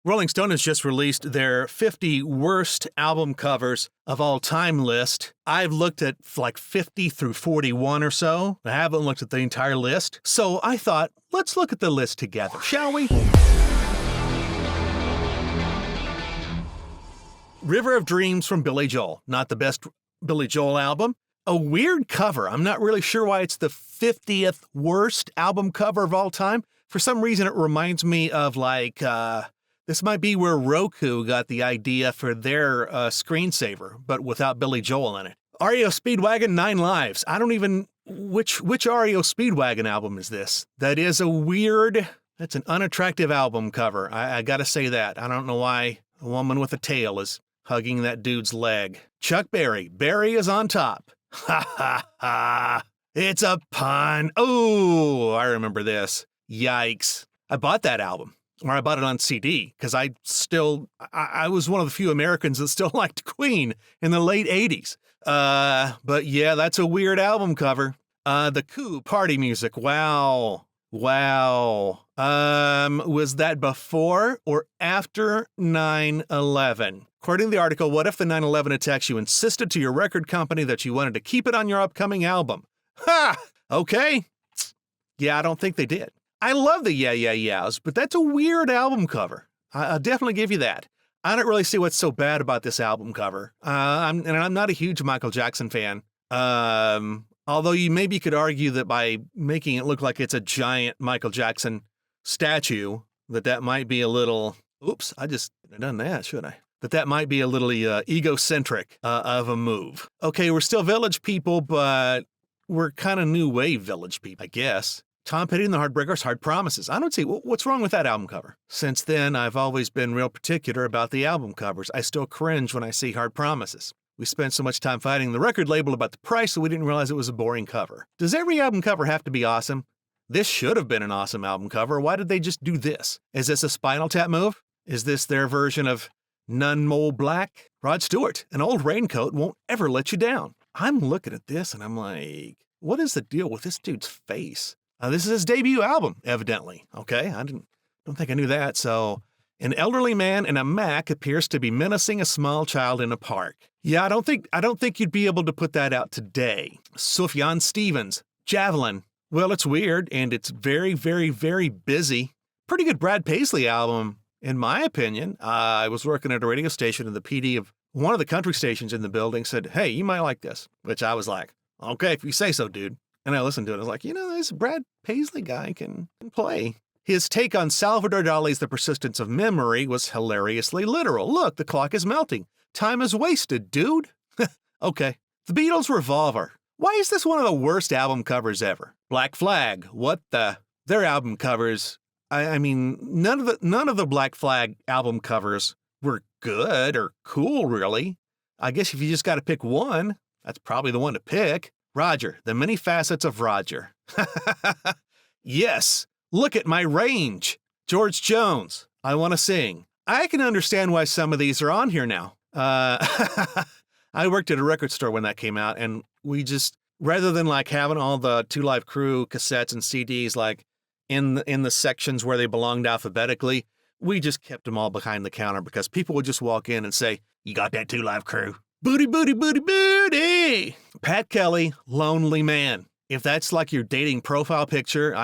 Rolling Stone has just released their 50 worst album covers of all time list. I've looked at like 50 through 41 or so. I haven't looked at the entire list. So I thought, let's look at the list together, shall we? River of Dreams from Billy Joel. Not the best Billy Joel album. A weird cover. I'm not really sure why it's the 50th worst album cover of all time. For some reason, it reminds me of like, this might be where Roku got the idea for their screensaver, but without Billy Joel in it. REO Speedwagon, 9 Lives. I don't even, which REO Speedwagon album is this? That is a weird, that's an unattractive album cover. I gotta say that. I don't know why a woman with a tail is hugging that dude's leg. Chuck Berry. Berry is on top. Ha ha ha. It's a pun. Oh, I remember this. Yikes. I bought that album, or I bought it on CD, because I was one of the few Americans that still liked Queen in the late 80s. But yeah, that's a weird album cover. The Coup, Party Music. Wow. Was that before or after 9/11? According to the article, what if the 9/11 attacks you insisted to your record company that you wanted to keep it on your upcoming album? Ha! Okay. Yeah, I don't think they did. I love the Yeah Yeah Yeahs, but that's a weird album cover. I'll definitely give you that. I don't really see what's so bad about this album cover. I'm not a huge Michael Jackson fan. Although you maybe could argue that by making it look like it's a giant Michael Jackson statue, that might be a little, oops, I just shouldn't have done that, should I? That might be a little egocentric of a move. Okay, we're still Village people, but we're kind of new wave Village people, I guess. Tom Petty and the Heartbreakers, Hard Promises. I don't see, what's wrong with that album cover? Since then, I've always been real particular about the album covers. I still cringe when I see Hard Promises. We spent so much time fighting the record label about the price that we didn't realize it was a boring cover. Does every album cover have to be awesome? This should have been an awesome album cover. Why did they just do this? Is this a Spinal Tap move? Is this their version of None Mole Black? Rod Stewart, an old raincoat won't ever let you down. I'm looking at this and I'm like, what is the deal with this dude's face? This is his debut album, evidently. Okay, I don't think I knew that. So, an elderly man in a Mac appears to be menacing a small child in a park. Yeah, I don't think you'd be able to put that out today. Sufjan Stevens, Javelin. Well, it's weird and it's very, very, very busy. Pretty good Brad Paisley album, in my opinion. I was working at a radio station and the PD of one of the country stations in the building said, "Hey, you might like this," which I was like, "Okay, if you say so, dude." And I listened to it. I was like, this Brad Paisley guy can play. His take on Salvador Dali's The Persistence of Memory was hilariously literal. Look, the clock is melting. Time is wasted, dude. Okay. The Beatles' Revolver. Why is this one of the worst album covers ever? Black Flag. What the? Their album covers. I mean, none of the Black Flag album covers were good or cool, really. I guess if you just got to pick one, that's probably the one to pick. Roger, the many facets of Roger. Yes, look at my range. George Jones, I Want to Sing. I can understand why some of these are on here now. I worked at a record store when that came out, and we just, rather than like having all the Two Live Crew cassettes and CDs like in the sections where they belonged alphabetically, we just kept them all behind the counter because people would just walk in and say, "You got that Two Live Crew? Booty, booty, booty, booty." Pat Kelly, Lonely Man. If that's like your dating profile picture,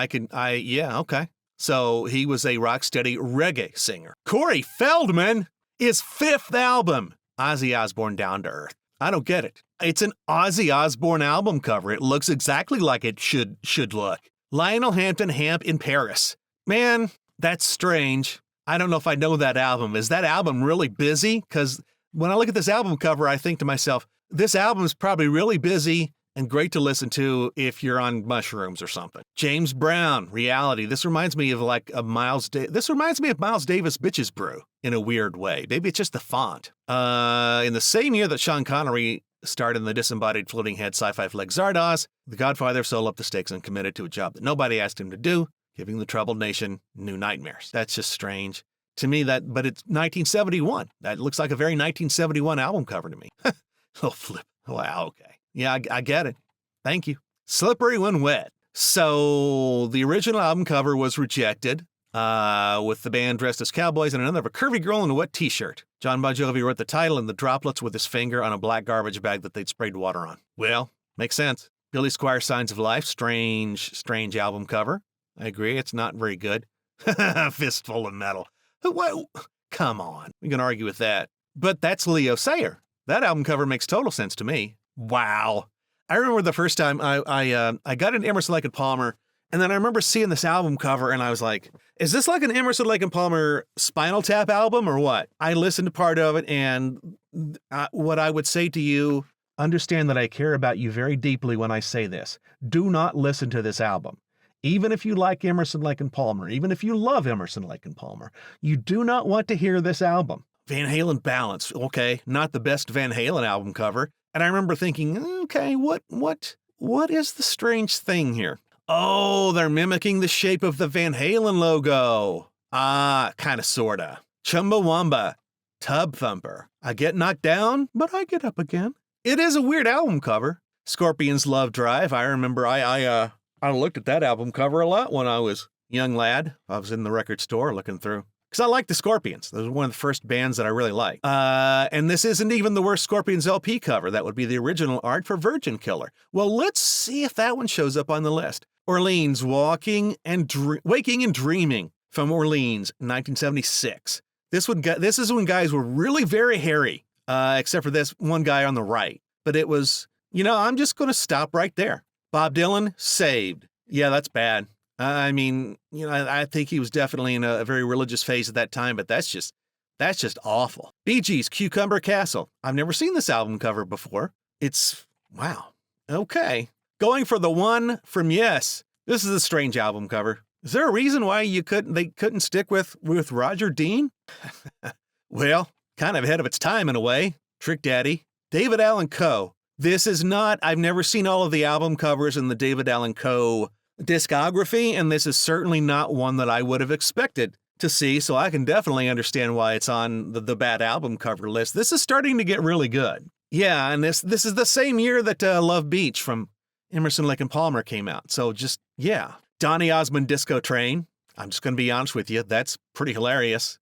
yeah, okay. So he was a rocksteady reggae singer. Corey Feldman, his 5th album, Ozzy Osbourne, Down to Earth. I don't get it. It's an Ozzy Osbourne album cover. It looks exactly like it should look. Lionel Hampton, Hamp in Paris. Man, that's strange. I don't know if I know that album. Is that album really busy? Because when I look at this album cover, I think to myself, this album is probably really busy and great to listen to if you're on mushrooms or something. James Brown, Reality. This reminds me of Miles Davis Bitches Brew in a weird way. Maybe it's just the font. In the same year that Sean Connery starred in the disembodied floating head sci-fi flick Zardoz, the Godfather sold up the stakes and committed to a job that nobody asked him to do, giving the troubled nation new nightmares. That's just strange. To me, but it's 1971. That looks like a very 1971 album cover to me. Oh, flip. Wow, okay. Yeah, I get it. Thank you. Slippery When Wet. So the original album cover was rejected. with the band dressed as cowboys and another of a curvy girl in a wet t-shirt. John Bon Jovi wrote the title and the droplets with his finger on a black garbage bag that they'd sprayed water on. Well, makes sense. Billy Squier, Signs of Life, strange album cover. I agree, it's not very good. Fistful of Metal. What? Come on, we can argue with that. But that's Leo Sayer. That album cover makes total sense to me. Wow. I remember the first time I got into Emerson, Lake and Palmer, and then I remember seeing this album cover, and I was like, is this like an Emerson, Lake and Palmer Spinal Tap album or what? I listened to part of it, and what I would say to you, understand that I care about you very deeply when I say this. Do not listen to this album. Even if you like Emerson, Lake and Palmer, even if you love Emerson, Lake and Palmer, you do not want to hear this album. Van Halen Balance, okay, not the best Van Halen album cover. And I remember thinking, okay, what is the strange thing here? Oh, they're mimicking the shape of the Van Halen logo. Kinda sorta. Chumbawamba, Tub Thumper. I get knocked down, but I get up again. It is a weird album cover. Scorpions Love Drive. I remember I looked at that album cover a lot when I was a young lad. I was in the record store looking through. Because I like the Scorpions. Those were one of the first bands that I really liked. And this isn't even the worst Scorpions LP cover. That would be the original art for Virgin Killer. Well, let's see if that one shows up on the list. Orleans, Waking and Dreaming from Orleans, 1976. This is when guys were really very hairy, except for this one guy on the right. But it was, I'm just going to stop right there. Bob Dylan, Saved. Yeah, that's bad. I mean, I think he was definitely in a very religious phase at that time, but that's just awful. Bee Gees, Cucumber Castle. I've never seen this album cover before. Wow. Okay. Going for the one from Yes. This is a strange album cover. Is there a reason why they couldn't stick with Roger Dean? Well, kind of ahead of its time in a way. Trick Daddy. David Allan Coe. This is not, I've never seen all of the album covers in the David Allan Coe discography, and this is certainly not one that I would have expected to see, so I can definitely understand why it's on the bad album cover list. This is starting to get really good. Yeah, and this is the same year that Love Beach from Emerson, Lake and Palmer came out, so yeah. Donny Osmond Disco Train. I'm just going to be honest with you, that's pretty hilarious.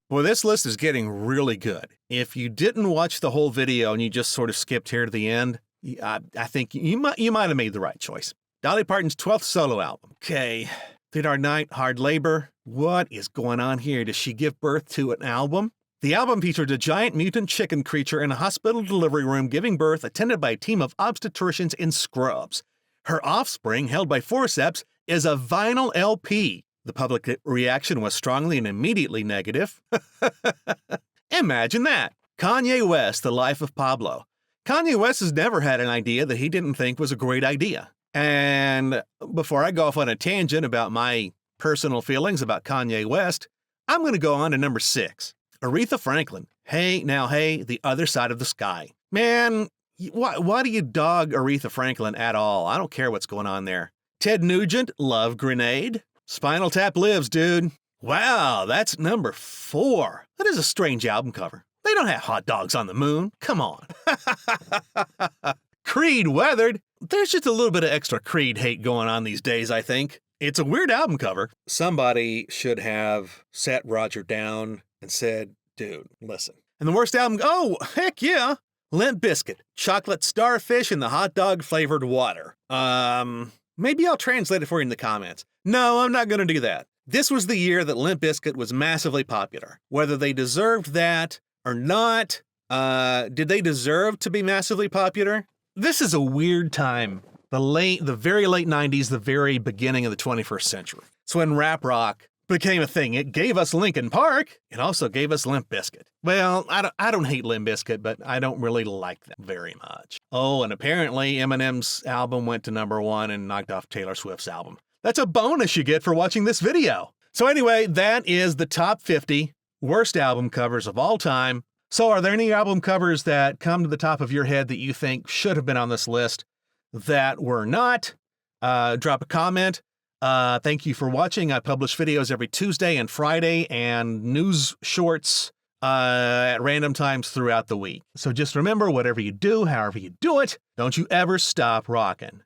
Well, this list is getting really good. If you didn't watch the whole video and you just sort of skipped here to the end, I think you might have made the right choice. Dolly Parton's 12th solo album. Okay. Theodore Knight, Hard Labor. What is going on here? Does she give birth to an album? The album featured a giant mutant chicken creature in a hospital delivery room giving birth, attended by a team of obstetricians in scrubs. Her offspring, held by forceps, is a vinyl LP. The public reaction was strongly and immediately negative. Imagine that. Kanye West, The Life of Pablo. Kanye West has never had an idea that he didn't think was a great idea. And before I go off on a tangent about my personal feelings about Kanye West, I'm going to go on to number 6. Aretha Franklin. Hey, The Other Side of the Sky. Man, why do you dog Aretha Franklin at all? I don't care what's going on there. Ted Nugent, Love Grenade. Spinal Tap Lives, dude. Wow, that's number 4. That is a strange album cover. They don't have hot dogs on the moon. Come on. Creed, Weathered. There's just a little bit of extra Creed hate going on these days, I think. It's a weird album cover. Somebody should have sat Roger down and said, dude, listen. And the worst album, oh, heck yeah. Limp Bizkit, Chocolate Starfish and the Hot Dog Flavored Water. Maybe I'll translate it for you in the comments. No, I'm not going to do that. This was the year that Limp Bizkit was massively popular. Whether they deserved that or not, did they deserve to be massively popular? This is a weird time. The very late 90s, the very beginning of the 21st century. It's when rap rock became a thing. It gave us Linkin Park. It also gave us Limp Bizkit. Well, I don't hate Limp Bizkit, but I don't really like them very much. Oh, and apparently Eminem's album went to number 1 and knocked off Taylor Swift's album. That's a bonus you get for watching this video. So anyway, that is the top 50 worst album covers of all time. So are there any album covers that come to the top of your head that you think should have been on this list that were not? Drop a comment. Thank you for watching. I publish videos every Tuesday and Friday and news shorts at random times throughout the week. So just remember, whatever you do, however you do it, don't you ever stop rocking.